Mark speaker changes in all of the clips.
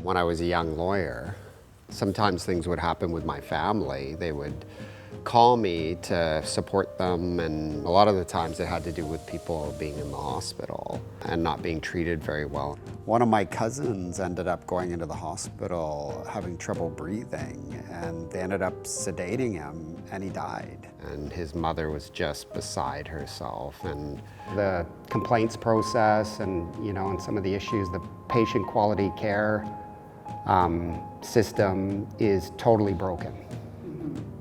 Speaker 1: When I was a young lawyer, sometimes things would happen with my family. They would call me to support them, and a lot of the times it had to do with people being in the hospital and not being treated very well. One of my cousins ended up going into the hospital having trouble breathing, and they ended up sedating him, and he died. And his mother was just beside herself. And the complaints process and, and some of the issues, the patient quality care system is totally broken.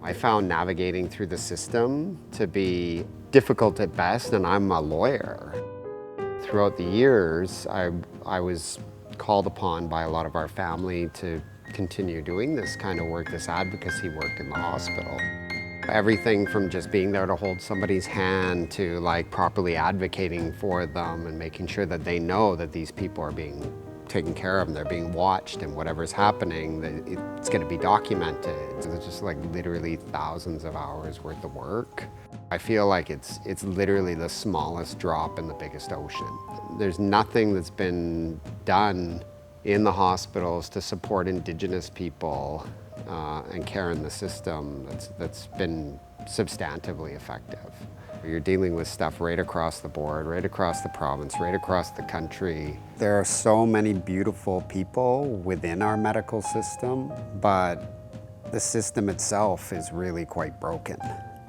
Speaker 1: I found navigating through the system to be difficult at best, and I'm a lawyer. Throughout the years, I was called upon by a lot of our family to continue doing this kind of work, this advocacy work in the hospital. Everything from just being there to hold somebody's hand to properly advocating for them and making sure that they know that these people are being taken care of and they're being watched, and whatever's happening, it's going to be documented. It's just literally thousands of hours worth of work. I feel like it's literally the smallest drop in the biggest ocean. There's nothing that's been done in the hospitals to support Indigenous people and care in the system that's been substantively effective. You're dealing with stuff right across the board, right across the province, right across the country. There are so many beautiful people within our medical system, but the system itself is really quite broken.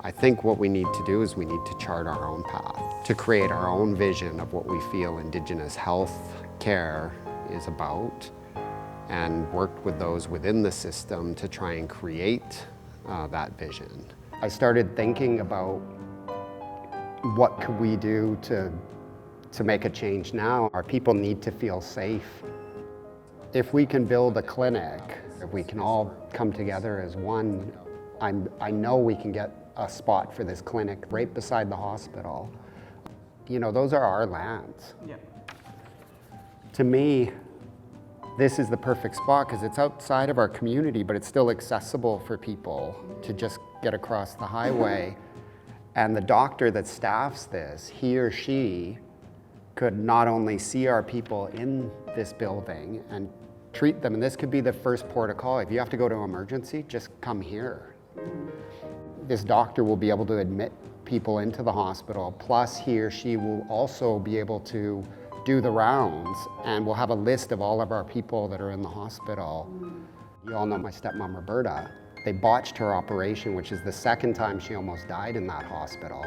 Speaker 1: I think what we need to do is we need to chart our own path, to create our own vision of what we feel Indigenous health care is about, and work with those within the system to try and create that vision. I started thinking about what could we do to make a change now? Our people need to feel safe. If we can build a clinic, if we can all come together as one, I know we can get a spot for this clinic right beside the hospital. Those are our lands. Yeah. To me, this is the perfect spot because it's outside of our community, but it's still accessible for people to just get across the highway. And the doctor that staffs this, he or she could not only see our people in this building and treat them, and this could be the first port of call. If you have to go to emergency, just come here. This doctor will be able to admit people into the hospital, plus he or she will also be able to do the rounds, and we'll have a list of all of our people that are in the hospital. You all know my stepmom, Roberta. They botched her operation, which is the second time she almost died in that hospital.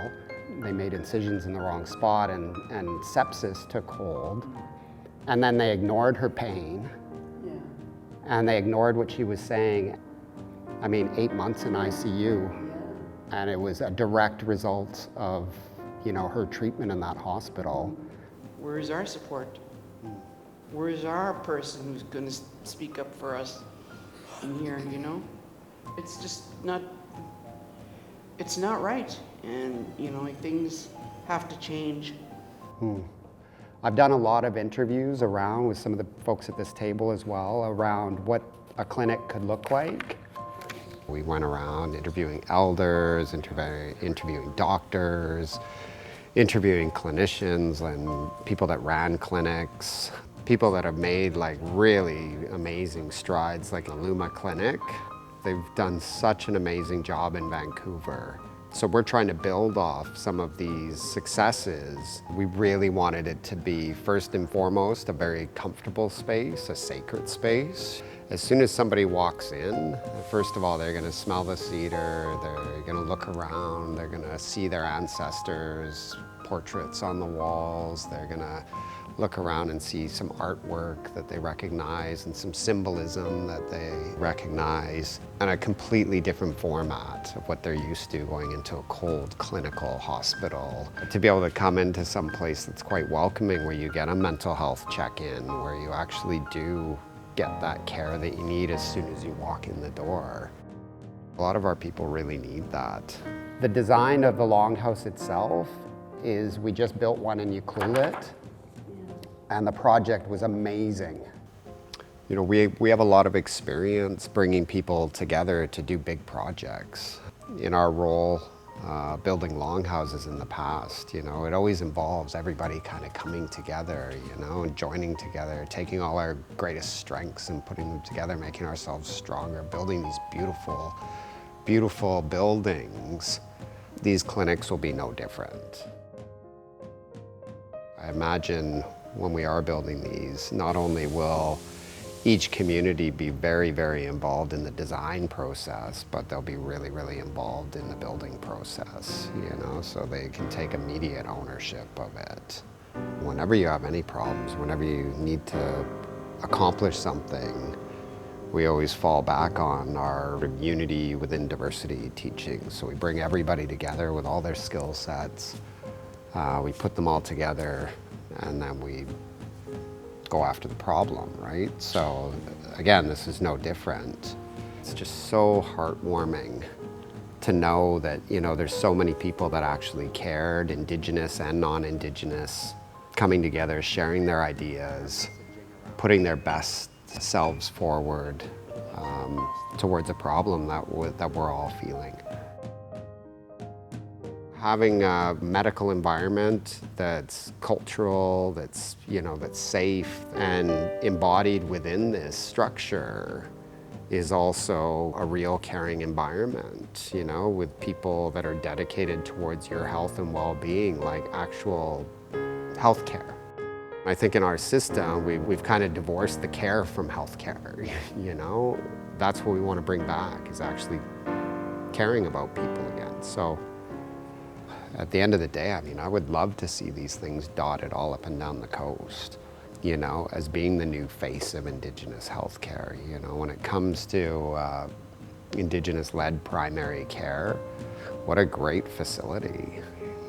Speaker 1: They made incisions in the wrong spot, and sepsis took hold. And then they ignored her pain. Yeah. And they ignored what she was saying. 8 months in ICU. Yeah. And it was a direct result of, her treatment in that hospital.
Speaker 2: Where is our support? Where is our person who's going to speak up for us in here, It's just not, it's not right. And, things have to change.
Speaker 1: I've done a lot of interviews around with some of the folks at this table as well around what a clinic could look like. We went around interviewing elders, interviewing doctors, interviewing clinicians and people that ran clinics, people that have made really amazing strides like the Luma Clinic. They've done such an amazing job in Vancouver. So we're trying to build off some of these successes. We really wanted it to be, first and foremost, a very comfortable space, a sacred space. As soon as somebody walks in, first of all, they're gonna smell the cedar, they're gonna look around, they're gonna see their ancestors' portraits on the walls, they're gonna look around and see some artwork that they recognize and some symbolism that they recognize, and a completely different format of what they're used to going into a cold clinical hospital. To be able to come into some place that's quite welcoming, where you get a mental health check-in, where you actually do get that care that you need as soon as you walk in the door. A lot of our people really need that. The design of the longhouse itself is, we just built one in Ucluelet, and the project was amazing. We have a lot of experience bringing people together to do big projects. In our role building longhouses in the past. You know, it always involves everybody kind of coming together, you know, and joining together, taking all our greatest strengths and putting them together, making ourselves stronger, building these beautiful, beautiful buildings. These clinics will be no different. I imagine when we are building these, not only will each community be very, very involved in the design process, but they'll be really, really involved in the building process, you know, so they can take immediate ownership of it. Whenever you have any problems, whenever you need to accomplish something, we always fall back on our unity within diversity teaching. So we bring everybody together with all their skill sets, we put them all together, and then we go after the problem, right? So again, this is no different. It's just so heartwarming to know that, you know, there's so many people that actually cared, Indigenous and non-Indigenous, coming together, sharing their ideas, putting their best selves forward towards a problem that we're all feeling. Having a medical environment that's cultural, that's, you know, that's safe and embodied within this structure is also a real caring environment, you know, with people that are dedicated towards your health and well-being, like actual healthcare. I think in our system, we've kind of divorced the care from healthcare, you know? That's what we want to bring back, is actually caring about people again. So at the end of the day, I mean, I would love to see these things dotted all up and down the coast, you know, as being the new face of Indigenous healthcare. You know, when it comes to Indigenous-led primary care, what a great facility,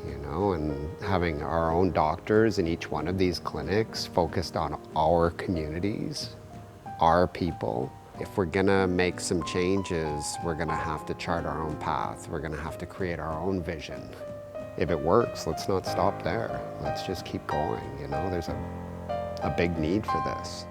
Speaker 1: you know, and having our own doctors in each one of these clinics focused on our communities, our people. If we're gonna make some changes, we're gonna have to chart our own path. We're gonna have to create our own vision. If it works, let's not stop there. Let's just keep going, you know? There's a big need for this.